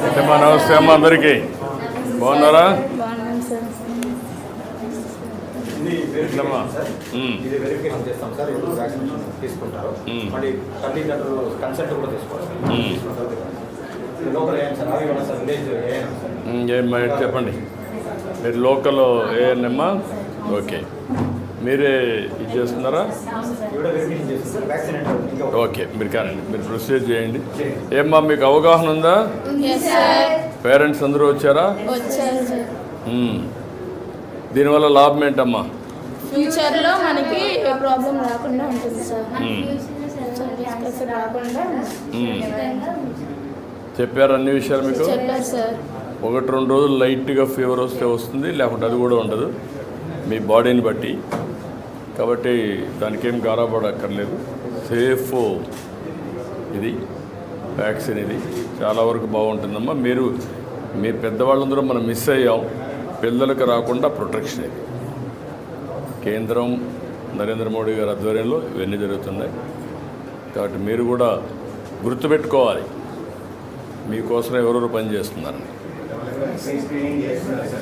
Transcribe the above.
మా నమస్తే అమ్మ అందరికీ. బాగున్నారా? ఎట్లమ్మా? ఇది వెరిఫికేషన్ చేస్తాం సార్. ఇప్పుడు వ్యాక్సినేషన్ తీసుకుంటారు, మళ్ళీ తల్లిదండ్రులు కన్సల్ట్ కూడా తీసుకోవాలి. లోకల్ ఏం సార్, అవి కూడా సార్ విలేజ్ ఏమ్మా చెప్పండి. మీరు లోకల్ ఏఎన్ఎమ్మా? ఓకే, మీరే ఇది చేస్తున్నారా? ఓకే, మీరు కానండి, మీరు ప్రొసీజర్ చేయండి. ఏమ్మా మీకు అవగాహన ఉందా? పేరెంట్స్ అందరూ వచ్చారా? దీనివల్ల లాభం ఏంటమ్మా? ఫ్యూచర్లో మనకి ఏ ప్రాబ్లం రాకుండా ఉంటుంది సార్. రాకుండా చెప్పారు అన్ని విషయాలు మీకు? చెప్పారు సార్. 1-2 రోజులు లైట్గా ఫీవర్ వస్తే వస్తుంది, లేకుంటే అది కూడా ఉండదు మీ బాడీని బట్టి. కాబట్టి దానికి ఏం గారాపడక్కర్లేదు. సేఫ్ ఇది వ్యాక్సిన్, ఇది చాలా వరకు బాగుంటుందమ్మా. మీ పెద్దవాళ్ళందరూ మనం మిస్ అయ్యాం. పిల్లలకు రాకుండా ప్రొటెక్షన్ ఇది. కేంద్రం నరేంద్ర మోడీ గారి ఆధ్వర్యంలో ఇవన్నీ జరుగుతున్నాయి. కాబట్టి మీరు కూడా గుర్తుపెట్టుకోవాలి, మీకోసం ఎవరెవరు పనిచేస్తున్నారని.